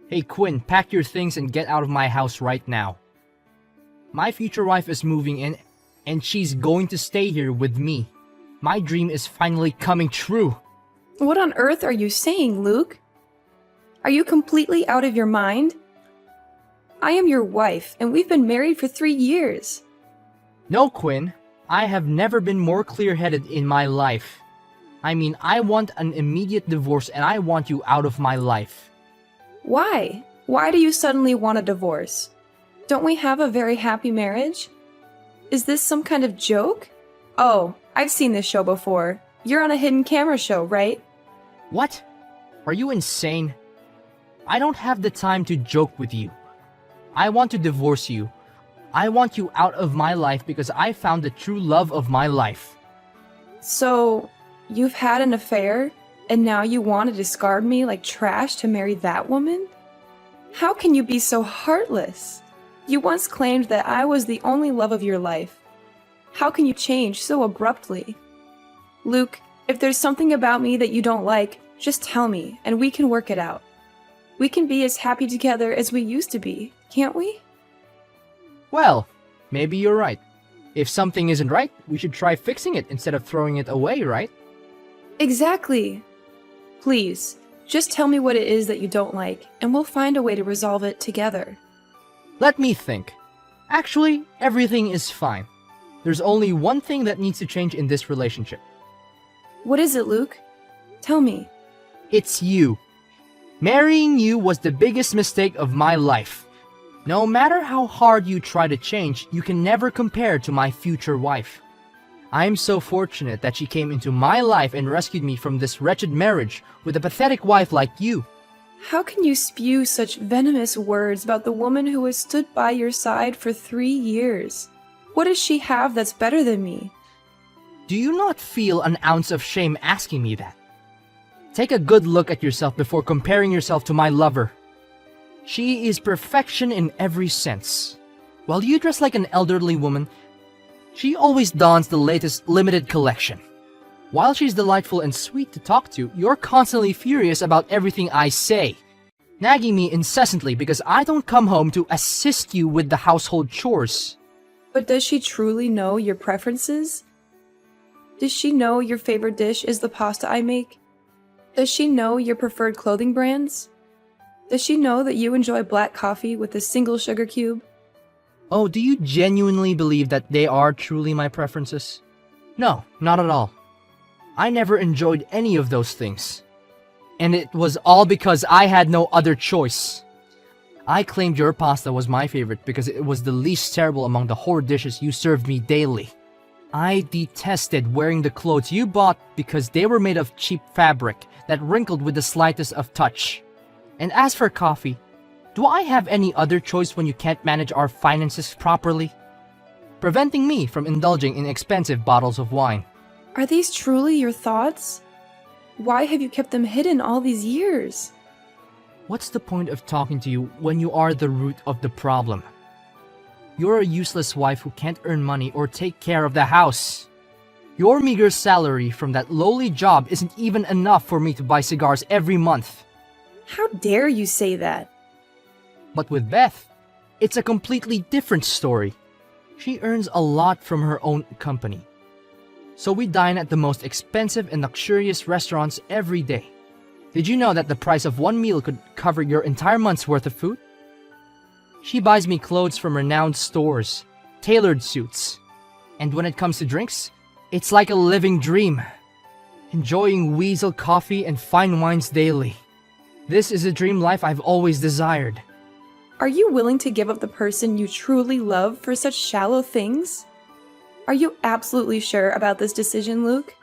Hey Quinn, pack your things and get out of my house right now. My future wife is moving in, and she's going to stay here with me. My dream is finally coming true. What on earth are you saying, Luke? Are you completely out of your mind? I am your wife, and we've been married for 3 years. No, Quinn. I have never been more clear-headed in my life. I mean, I want an immediate divorce and I want you out of my life. Why? Why do you suddenly want a divorce? Don't we have a very happy marriage? Is this some kind of joke? Oh, I've seen this show before. You're on a hidden camera show, right? What? Are you insane? I don't have the time to joke with you. I want to divorce you. I want you out of my life because I found the true love of my life. So, you've had an affair, and now you want to discard me like trash to marry that woman? How can you be so heartless? You once claimed that I was the only love of your life. How can you change so abruptly? Luke, if there's something about me that you don't like, just tell me, and we can work it out. We can be as happy together as we used to be, can't we? Well, maybe you're right. If something isn't right, we should try fixing it instead of throwing it away, right? Exactly. Please, just tell me what it is that you don't like, and we'll find a way to resolve it together. Let me think. Actually, everything is fine. There's only one thing that needs to change in this relationship. What is it, Luke? Tell me. It's you. Marrying you was the biggest mistake of my life. No matter how hard you try to change, you can never compare to my future wife. I'm so fortunate that she came into my life and rescued me from this wretched marriage with a pathetic wife like you. How can you spew such venomous words about the woman who has stood by your side for 3 years? What does she have that's better than me? Do you not feel an ounce of shame asking me that? Take a good look at yourself before comparing yourself to my lover. She is perfection in every sense. While you dress like an elderly woman, she always dons the latest limited collection. While she's delightful and sweet to talk to, you're constantly furious about everything I say, nagging me incessantly because I don't come home to assist you with the household chores. But does she truly know your preferences? Does she know your favorite dish is the pasta I make? Does she know your preferred clothing brands? Does she know that you enjoy black coffee with a single sugar cube? Oh, do you genuinely believe that they are truly my preferences? No, not at all. I never enjoyed any of those things. And it was all because I had no other choice. I claimed your pasta was my favorite because it was the least terrible among the horrid dishes you served me daily. I detested wearing the clothes you bought because they were made of cheap fabric that wrinkled with the slightest of touch. And as for coffee, do I have any other choice when you can't manage our finances properly? Preventing me from indulging in expensive bottles of wine. Are these truly your thoughts? Why have you kept them hidden all these years? What's the point of talking to you when you are the root of the problem? You're a useless wife who can't earn money or take care of the house. Your meager salary from that lowly job isn't even enough for me to buy cigars every month. How dare you say that? But with Beth, it's a completely different story. She earns a lot from her own company. So we dine at the most expensive and luxurious restaurants every day. Did you know that the price of one meal could cover your entire month's worth of food? She buys me clothes from renowned stores, tailored suits. And when it comes to drinks, it's like a living dream. Enjoying Weasel coffee and fine wines daily. This is a dream life I've always desired. Are you willing to give up the person you truly love for such shallow things? Are you absolutely sure about this decision, Luke?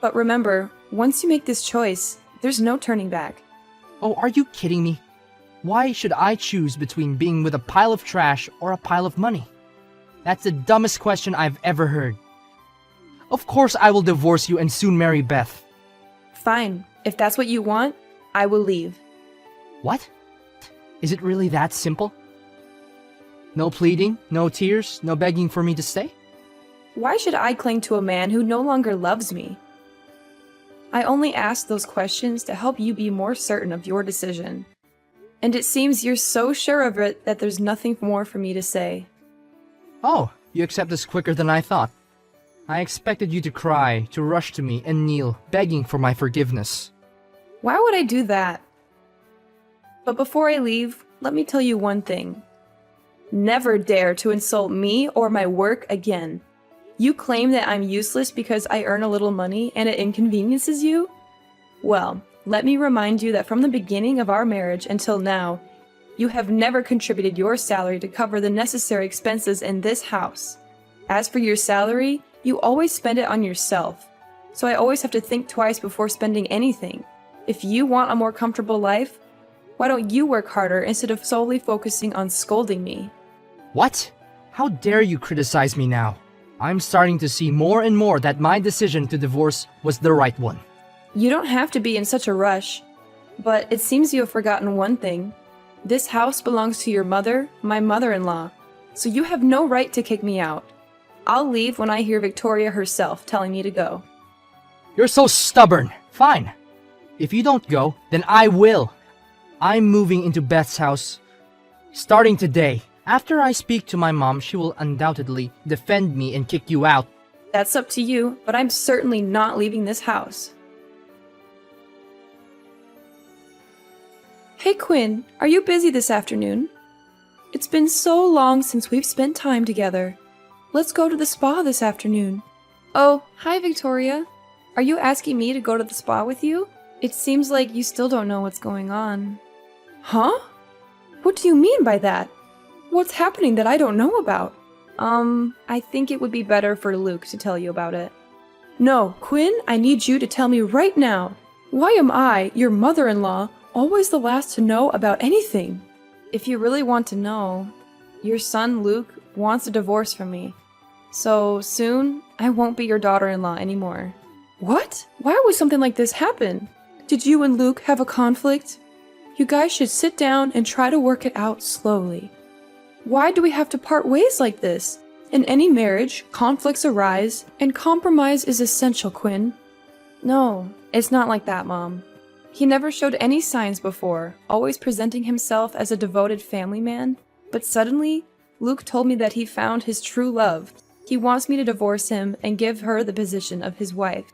But remember, once you make this choice, there's no turning back. Oh, are you kidding me? Why should I choose between being with a pile of trash or a pile of money? That's the dumbest question I've ever heard. Of course I will divorce you and soon marry Beth. Fine. If that's what you want, I will leave. What? Is it really that simple? No pleading, no tears, no begging for me to stay? Why should I cling to a man who no longer loves me? I only ask those questions to help you be more certain of your decision. And it seems you're so sure of it that there's nothing more for me to say. Oh, you accept this quicker than I thought. I expected you to cry, to rush to me and kneel, begging for my forgiveness. Why would I do that? But before I leave, let me tell you one thing. Never dare to insult me or my work again. You claim that I'm useless because I earn a little money and it inconveniences you? Well, let me remind you that from the beginning of our marriage until now, you have never contributed your salary to cover the necessary expenses in this house. As for your salary, you always spend it on yourself. So I always have to think twice before spending anything. If you want a more comfortable life, why don't you work harder instead of solely focusing on scolding me? What? How dare you criticize me now? I'm starting to see more and more that my decision to divorce was the right one. You don't have to be in such a rush. But it seems you have forgotten one thing. This house belongs to your mother, my mother-in-law, so you have no right to kick me out. I'll leave when I hear Victoria herself telling me to go. You're so stubborn. Fine. If you don't go, then I will. I'm moving into Beth's house starting today. After I speak to my mom, she will undoubtedly defend me and kick you out. That's up to you, but I'm certainly not leaving this house. Hey Quinn, are you busy this afternoon? It's been so long since we've spent time together. Let's go to the spa this afternoon. Oh, hi Victoria. Are you asking me to go to the spa with you? It seems like you still don't know what's going on. Huh? What do you mean by that? What's happening that I don't know about? I think it would be better for Luke to tell you about it. No, Quinn, I need you to tell me right now. Why am I, your mother-in-law, always the last to know about anything? If you really want to know, your son Luke wants a divorce from me. So soon, I won't be your daughter-in-law anymore. What? Why would something like this happen? Did you and Luke have a conflict? You guys should sit down and try to work it out slowly. Why do we have to part ways like this? In any marriage, conflicts arise, and compromise is essential, Quinn. No, it's not like that, Mom. He never showed any signs before, always presenting himself as a devoted family man, but suddenly, Luke told me that he found his true love. He wants me to divorce him and give her the position of his wife.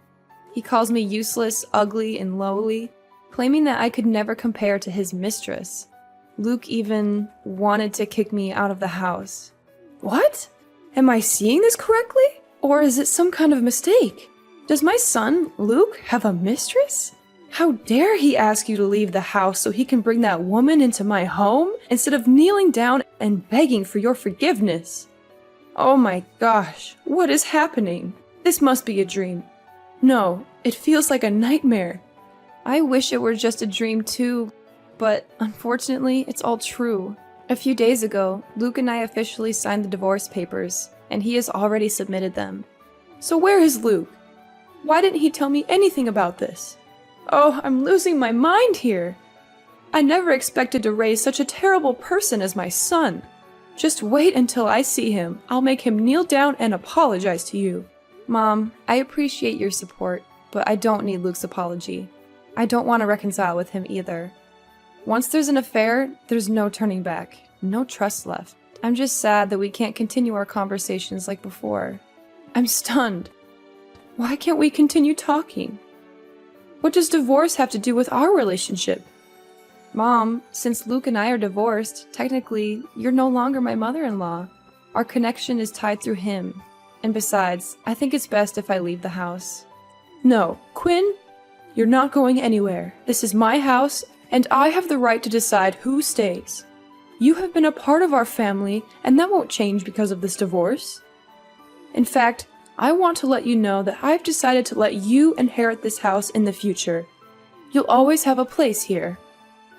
He calls me useless, ugly, and lowly, claiming that I could never compare to his mistress. Luke even wanted to kick me out of the house. What? Am I seeing this correctly? Or is it some kind of mistake? Does my son, Luke, have a mistress? How dare he ask you to leave the house so he can bring that woman into my home instead of kneeling down and begging for your forgiveness? Oh my gosh, what is happening? This must be a dream. No, it feels like a nightmare. I wish it were just a dream too, but unfortunately, it's all true. A few days ago, Luke and I officially signed the divorce papers, and he has already submitted them. So where is Luke? Why didn't he tell me anything about this? Oh, I'm losing my mind here. I never expected to raise such a terrible person as my son. Just wait until I see him. I'll make him kneel down and apologize to you. Mom, I appreciate your support, but I don't need Luke's apology. I don't want to reconcile with him either. Once there's an affair, there's no turning back. No trust left. I'm just sad that we can't continue our conversations like before. I'm stunned. Why can't we continue talking? What does divorce have to do with our relationship? Mom, since Luke and I are divorced, technically, you're no longer my mother-in-law. Our connection is tied through him. And besides, I think it's best if I leave the house. No, Quinn, you're not going anywhere. This is my house, and I have the right to decide who stays. You have been a part of our family, and that won't change because of this divorce. In fact, I want to let you know that I've decided to let you inherit this house in the future. You'll always have a place here.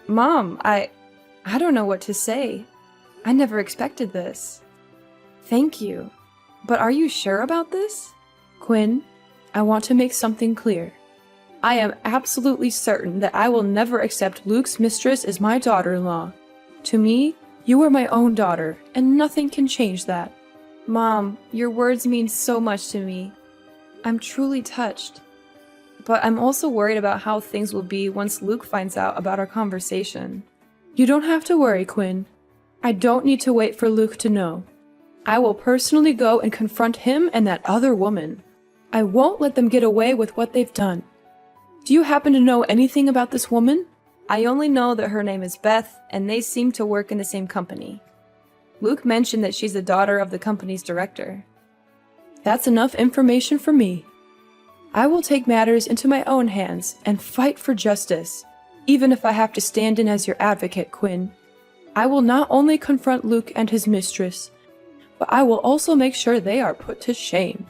Mom, I don't know what to say. I never expected this. Thank you. But are you sure about this? Quinn, I want to make something clear. I am absolutely certain that I will never accept Luke's mistress as my daughter-in-law. To me, you are my own daughter, and nothing can change that. Mom, your words mean so much to me. I'm truly touched. But I'm also worried about how things will be once Luke finds out about our conversation. You don't have to worry, Quinn. I don't need to wait for Luke to know. I will personally go and confront him and that other woman. I won't let them get away with what they've done. Do you happen to know anything about this woman? I only know that her name is Beth, and they seem to work in the same company. Luke mentioned that she's the daughter of the company's director. That's enough information for me. I will take matters into my own hands and fight for justice, even if I have to stand in as your advocate, Quinn. I will not only confront Luke and his mistress, but I will also make sure they are put to shame.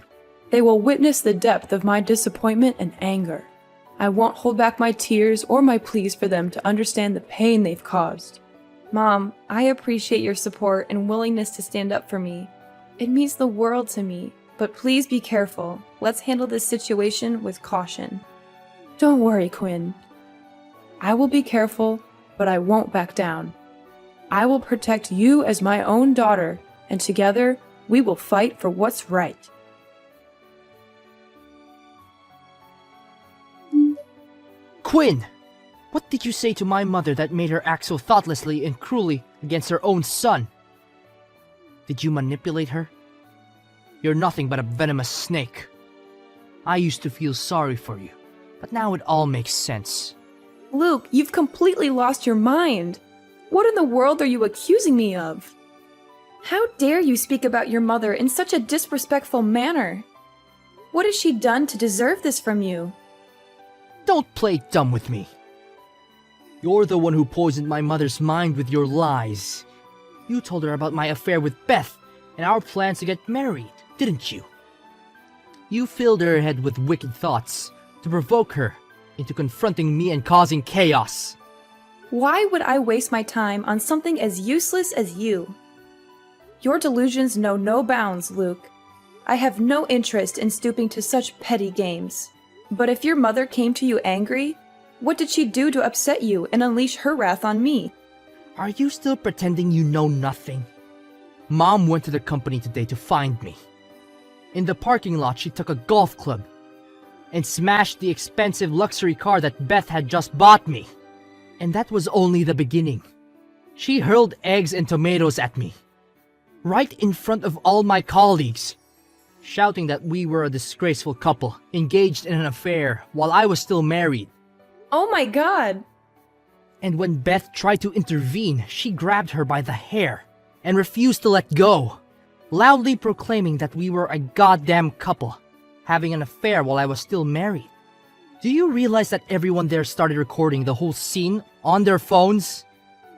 They will witness the depth of my disappointment and anger. I won't hold back my tears or my pleas for them to understand the pain they've caused. Mom, I appreciate your support and willingness to stand up for me. It means the world to me, but please be careful. Let's handle this situation with caution. Don't worry, Quinn. I will be careful, but I won't back down. I will protect you as my own daughter, and together we will fight for what's right. Quinn! What did you say to my mother that made her act so thoughtlessly and cruelly against her own son? Did you manipulate her? You're nothing but a venomous snake. I used to feel sorry for you, but now it all makes sense. Luke, you've completely lost your mind. What in the world are you accusing me of? How dare you speak about your mother in such a disrespectful manner? What has she done to deserve this from you? Don't play dumb with me. You're the one who poisoned my mother's mind with your lies. You told her about my affair with Beth and our plans to get married, didn't you? You filled her head with wicked thoughts to provoke her into confronting me and causing chaos. Why would I waste my time on something as useless as you? Your delusions know no bounds, Luke. I have no interest in stooping to such petty games. But if your mother came to you angry, what did she do to upset you and unleash her wrath on me? Are you still pretending you know nothing? Mom went to the company today to find me. In the parking lot, she took a golf club and smashed the expensive luxury car that Beth had just bought me. And that was only the beginning. She hurled eggs and tomatoes at me, right in front of all my colleagues, shouting that we were a disgraceful couple engaged in an affair while I was still married. Oh my God! And when Beth tried to intervene, she grabbed her by the hair and refused to let go, loudly proclaiming that we were a goddamn couple, having an affair while I was still married. Do you realize that everyone there started recording the whole scene on their phones?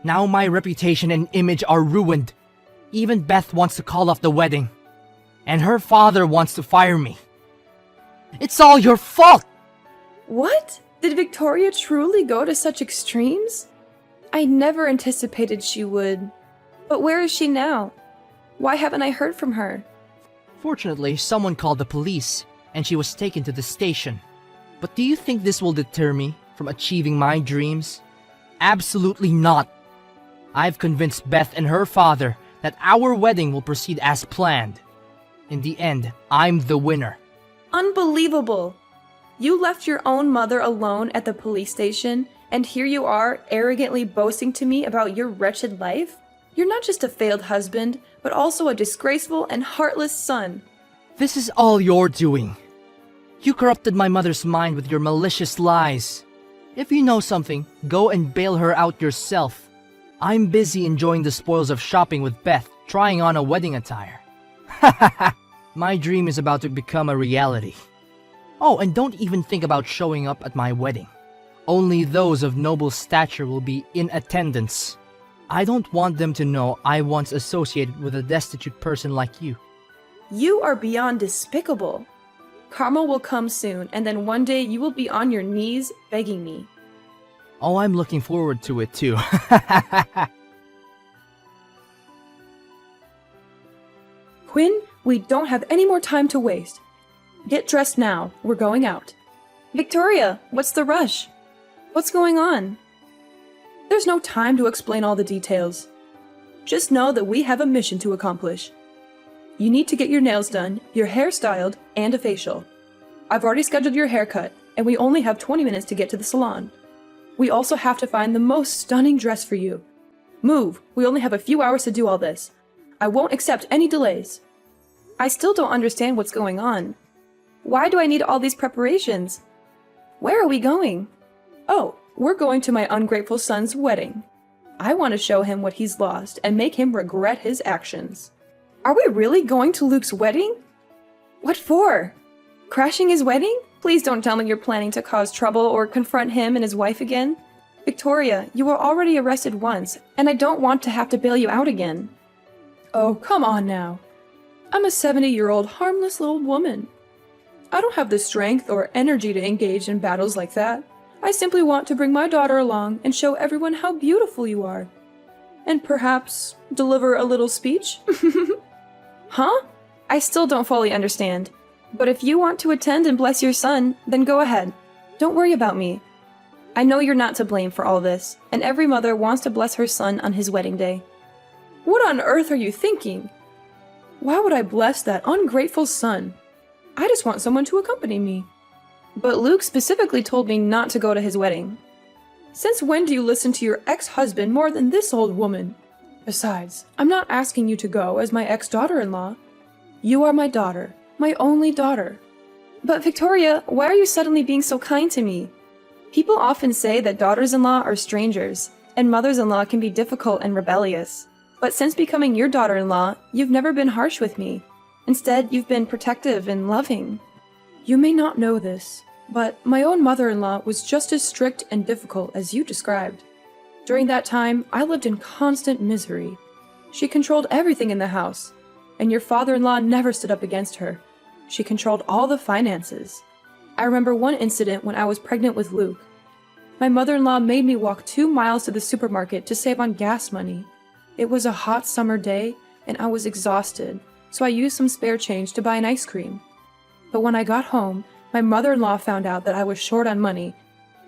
Now my reputation and image are ruined. Even Beth wants to call off the wedding. And her father wants to fire me. It's all your fault! What? Did Victoria truly go to such extremes? I never anticipated she would. But where is she now? Why haven't I heard from her? Fortunately, someone called the police, and she was taken to the station. But do you think this will deter me from achieving my dreams? Absolutely not. I've convinced Beth and her father that our wedding will proceed as planned. In the end, I'm the winner. Unbelievable! You left your own mother alone at the police station, and here you are arrogantly boasting to me about your wretched life? You're not just a failed husband, but also a disgraceful and heartless son. This is all you're doing. You corrupted my mother's mind with your malicious lies. If you know something, go and bail her out yourself. I'm busy enjoying the spoils of shopping with Beth, trying on a wedding attire. My dream is about to become a reality. Oh, and don't even think about showing up at my wedding. Only those of noble stature will be in attendance. I don't want them to know I once associated with a destitute person like you. You are beyond despicable. Karma will come soon, and then one day you will be on your knees begging me. Oh, I'm looking forward to it too. Quinn, we don't have any more time to waste. Get dressed now. We're going out. Victoria, what's the rush? What's going on? There's no time to explain all the details. Just know that we have a mission to accomplish. You need to get your nails done, your hair styled, and a facial. I've already scheduled your haircut, and we only have 20 minutes to get to the salon. We also have to find the most stunning dress for you, Move! We only have a few hours to do all this. I won't accept any delays. I still don't understand what's going on. Why do I need all these preparations? Where are we going? Oh, we're going to my ungrateful son's wedding. I want to show him what he's lost and make him regret his actions. Are we really going to Luke's wedding? What for? Crashing his wedding? Please don't tell me you're planning to cause trouble or confront him and his wife again. Victoria, you were already arrested once, and I don't want to have to bail you out again. Oh, come on now. I'm a 70-year-old harmless little woman. I don't have the strength or energy to engage in battles like that. I simply want to bring my daughter along and show everyone how beautiful you are. And perhaps deliver a little speech? Huh? I still don't fully understand. But if you want to attend and bless your son, then go ahead. Don't worry about me. I know you're not to blame for all this, and every mother wants to bless her son on his wedding day. What on earth are you thinking? Why would I bless that ungrateful son? I just want someone to accompany me. But Luke specifically told me not to go to his wedding. Since when do you listen to your ex-husband more than this old woman? Besides, I'm not asking you to go as my ex-daughter-in-law. You are my daughter, my only daughter. But Victoria, why are you suddenly being so kind to me? People often say that daughters-in-law are strangers, and mothers-in-law can be difficult and rebellious. But since becoming your daughter-in-law, you've never been harsh with me. Instead, you've been protective and loving. You may not know this, but my own mother-in-law was just as strict and difficult as you described. During that time, I lived in constant misery. She controlled everything in the house, and your father-in-law never stood up against her. She controlled all the finances. I remember one incident when I was pregnant with Luke. My mother-in-law made me walk 2 miles to the supermarket to save on gas money. It was a hot summer day, and I was exhausted, so I used some spare change to buy an ice cream. But when I got home, my mother-in-law found out that I was short on money,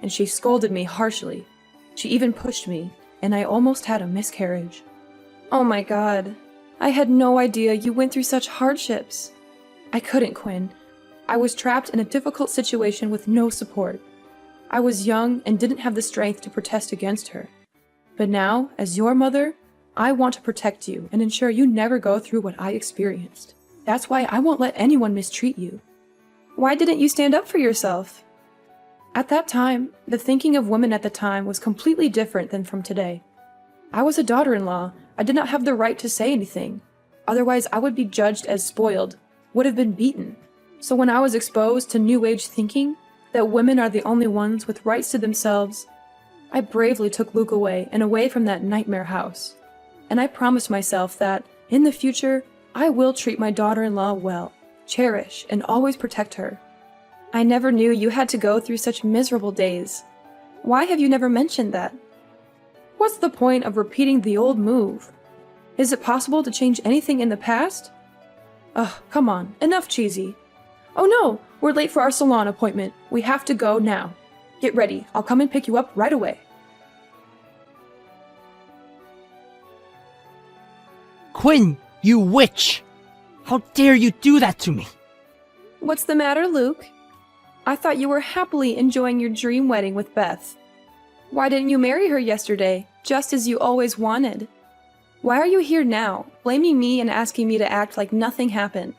and she scolded me harshly. She even pushed me, and I almost had a miscarriage. Oh my God. I had no idea you went through such hardships. I couldn't, Quinn. I was trapped in a difficult situation with no support. I was young and didn't have the strength to protest against her. But now, as your mother, I want to protect you and ensure you never go through what I experienced. That's why I won't let anyone mistreat you. Why didn't you stand up for yourself? At that time, the thinking of women at the time was completely different than from today. I was a daughter-in-law. I did not have the right to say anything. Otherwise, I would be judged as spoiled, would have been beaten. So when I was exposed to New Age thinking, that women are the only ones with rights to themselves, I bravely took Luke away and away from that nightmare house. And I promised myself that, in the future, I will treat my daughter-in-law well, cherish, and always protect her. I never knew you had to go through such miserable days. Why have you never mentioned that? What's the point of repeating the old move? Is it possible to change anything in the past? Ugh, come on, enough cheesy. Oh no, we're late for our salon appointment. We have to go now. Get ready, I'll come and pick you up right away. Quinn, you witch! How dare you do that to me? What's the matter, Luke? I thought you were happily enjoying your dream wedding with Beth. Why didn't you marry her yesterday, just as you always wanted? Why are you here now, blaming me and asking me to act like nothing happened?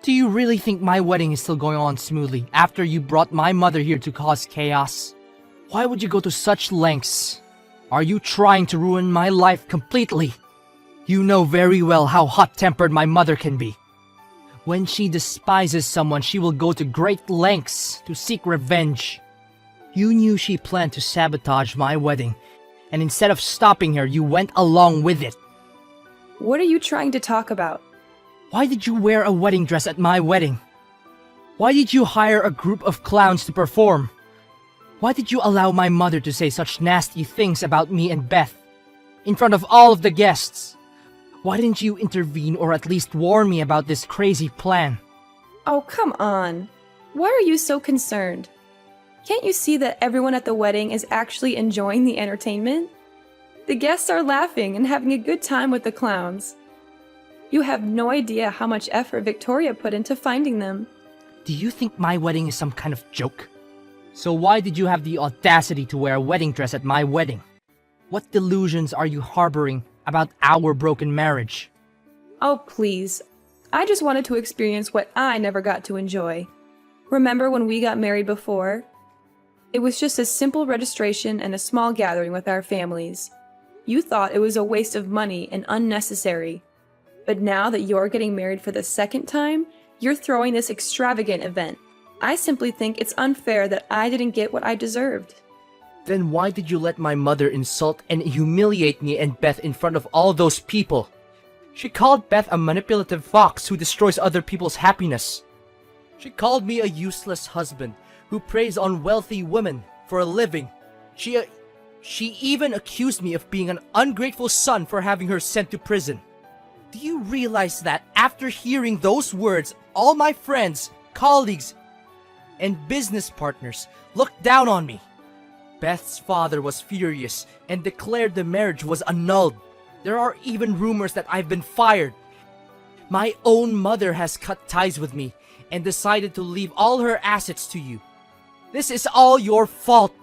Do you really think my wedding is still going on smoothly after you brought my mother here to cause chaos? Why would you go to such lengths? Are you trying to ruin my life completely? You know very well how hot-tempered my mother can be. When she despises someone, she will go to great lengths to seek revenge. You knew she planned to sabotage my wedding, and instead of stopping her, you went along with it. What are you trying to talk about? Why did you wear a wedding dress at my wedding? Why did you hire a group of clowns to perform? Why did you allow my mother to say such nasty things about me and Beth in front of all of the guests? Why didn't you intervene or at least warn me about this crazy plan? Oh, come on. Why are you so concerned? Can't you see that everyone at the wedding is actually enjoying the entertainment? The guests are laughing and having a good time with the clowns. You have no idea how much effort Victoria put into finding them. Do you think my wedding is some kind of joke? So why did you have the audacity to wear a wedding dress at my wedding? What delusions are you harboring about our broken marriage? Oh, please. I just wanted to experience what I never got to enjoy. Remember when we got married before? It was just a simple registration and a small gathering with our families. You thought it was a waste of money and unnecessary. But now that you're getting married for the second time, you're throwing this extravagant event. I simply think it's unfair that I didn't get what I deserved. Then why did you let my mother insult and humiliate me and Beth in front of all those people? She called Beth a manipulative fox who destroys other people's happiness. She called me a useless husband who preys on wealthy women for a living. She even accused me of being an ungrateful son for having her sent to prison. Do you realize that after hearing those words, all my friends, colleagues, and business partners looked down on me? Beth's father was furious and declared the marriage was annulled. There are even rumors that I've been fired. My own mother has cut ties with me and decided to leave all her assets to you. This is all your fault.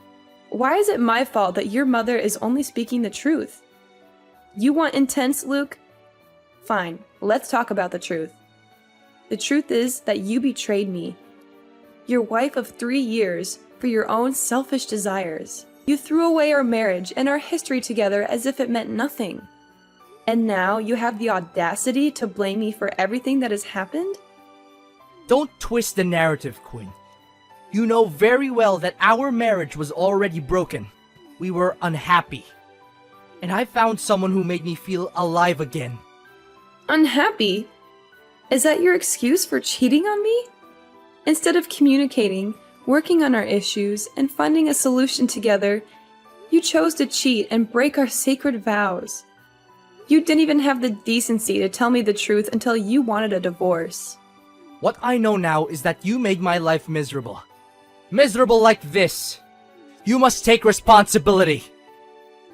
Why is it my fault that your mother is only speaking the truth? You want intense, Luke? Fine, let's talk about the truth. The truth is that you betrayed me, your wife of 3 years, for your own selfish desires. You threw away our marriage and our history together as if it meant nothing. And now you have the audacity to blame me for everything that has happened? Don't twist the narrative, Quinn. You know very well that our marriage was already broken. We were unhappy. And I found someone who made me feel alive again. Unhappy? Is that your excuse for cheating on me? Instead of communicating, working on our issues, and finding a solution together, you chose to cheat and break our sacred vows. You didn't even have the decency to tell me the truth until you wanted a divorce. What I know now is that you made my life miserable. Miserable like this. You must take responsibility.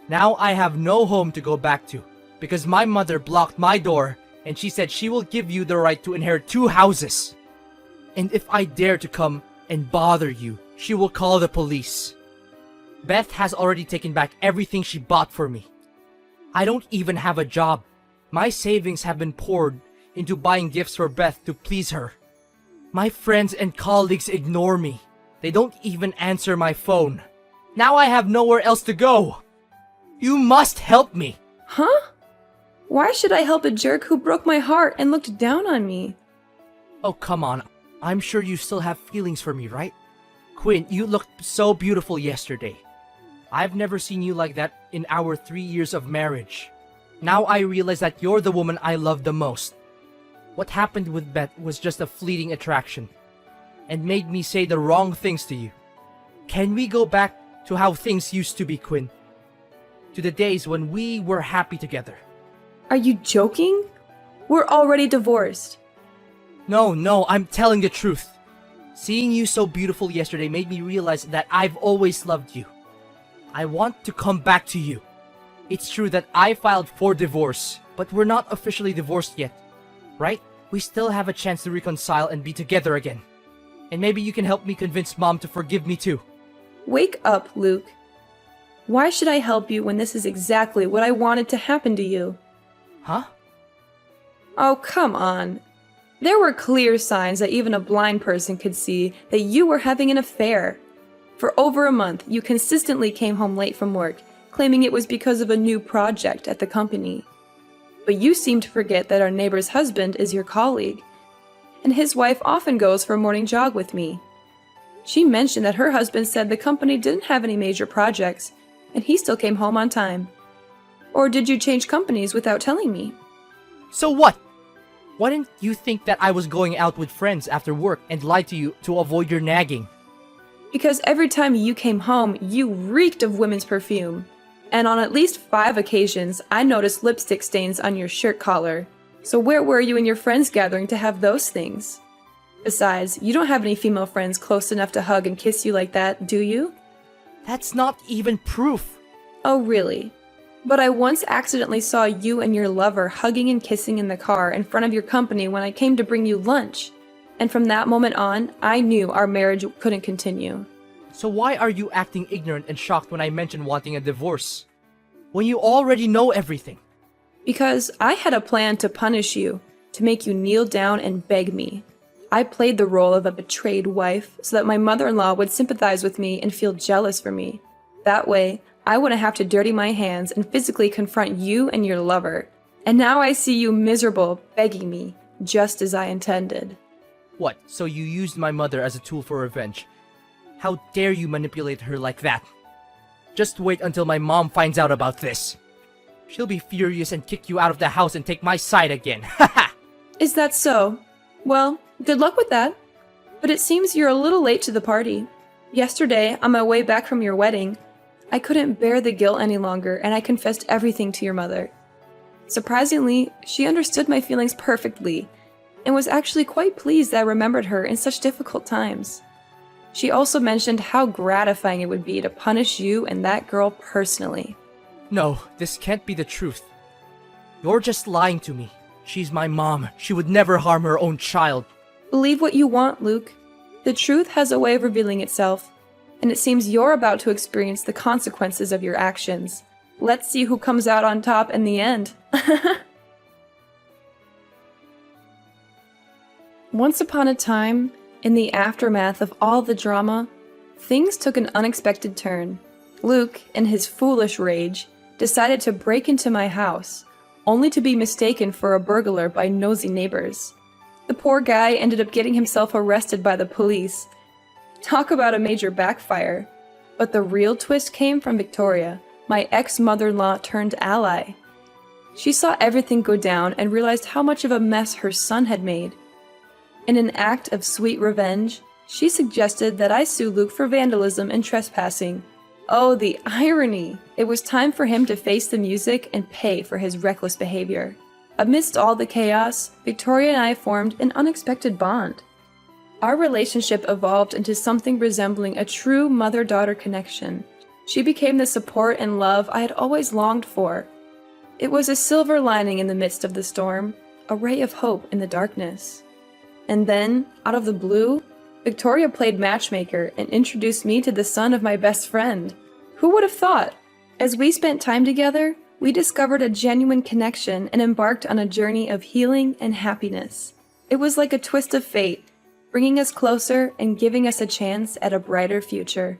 Now I have no home to go back to because my mother blocked my door and she said she will give you the right to inherit 2 houses. And if I dare to come and bother you, she will call the police. Beth has already taken back everything she bought for me. I don't even have a job. My savings have been poured into buying gifts for Beth to please her. My friends and colleagues ignore me. They don't even answer my phone. Now I have nowhere else to go. You must help me. Huh? Why should I help a jerk who broke my heart and looked down on me? Oh, come on. I'm sure you still have feelings for me, right? Quinn, you looked so beautiful yesterday. I've never seen you like that in our 3 years of marriage. Now I realize that you're the woman I love the most. What happened with Beth was just a fleeting attraction and made me say the wrong things to you. Can we go back to how things used to be, Quinn? To the days when we were happy together. Are you joking? We're already divorced. No, I'm telling the truth. Seeing you so beautiful yesterday made me realize that I've always loved you. I want to come back to you. It's true that I filed for divorce, but we're not officially divorced yet, right? We still have a chance to reconcile and be together again. And maybe you can help me convince Mom to forgive me too. Wake up, Luke. Why should I help you when this is exactly what I wanted to happen to you? Huh? Oh, come on. There were clear signs that even a blind person could see that you were having an affair. For over a month, you consistently came home late from work, claiming it was because of a new project at the company. But you seem to forget that our neighbor's husband is your colleague, and his wife often goes for a morning jog with me. She mentioned that her husband said the company didn't have any major projects, and he still came home on time. Or did you change companies without telling me? So what? Why didn't you think that I was going out with friends after work and lied to you to avoid your nagging? Because every time you came home, you reeked of women's perfume. And on at least 5 occasions, I noticed lipstick stains on your shirt collar. So where were you and your friends gathering to have those things? Besides, you don't have any female friends close enough to hug and kiss you like that, do you? That's not even proof. Oh, really? But I once accidentally saw you and your lover hugging and kissing in the car in front of your company when I came to bring you lunch. And from that moment on, I knew our marriage couldn't continue. So why are you acting ignorant and shocked when I mention wanting a divorce? when you already know everything? Because I had a plan to punish you, to make you kneel down and beg me. I played the role of a betrayed wife so that my mother-in-law would sympathize with me and feel jealous for me. That way, I wouldn't have to dirty my hands and physically confront you and your lover. And now I see you miserable, begging me, just as I intended. What, so you used my mother as a tool for revenge? How dare you manipulate her like that? Just wait until my mom finds out about this. She'll be furious and kick you out of the house and take my side again. Haha! Is that so? Well, good luck with that. But it seems you're a little late to the party. Yesterday, on my way back from your wedding, I couldn't bear the guilt any longer and I confessed everything to your mother. Surprisingly, she understood my feelings perfectly and was actually quite pleased that I remembered her in such difficult times. She also mentioned how gratifying it would be to punish you and that girl personally. No, this can't be the truth. You're just lying to me. She's my mom. She would never harm her own child. Believe what you want, Luke. The truth has a way of revealing itself, and it seems you're about to experience the consequences of your actions. Let's see who comes out on top in the end. Once upon a time, in the aftermath of all the drama, things took an unexpected turn. Luke, in his foolish rage, decided to break into my house, only to be mistaken for a burglar by nosy neighbors. The poor guy ended up getting himself arrested by the police. Talk about a major backfire. But the real twist came from Victoria, my ex-mother-in-law turned ally. She saw everything go down and realized how much of a mess her son had made. In an act of sweet revenge, she suggested that I sue Luke for vandalism and trespassing. Oh, the irony! It was time for him to face the music and pay for his reckless behavior. Amidst all the chaos, Victoria and I formed an unexpected bond. Our relationship evolved into something resembling a true mother-daughter connection. She became the support and love I had always longed for. It was a silver lining in the midst of the storm, a ray of hope in the darkness. And then, out of the blue, Victoria played matchmaker and introduced me to the son of my best friend. Who would have thought? As we spent time together, we discovered a genuine connection and embarked on a journey of healing and happiness. It was like a twist of fate, bringing us closer and giving us a chance at a brighter future.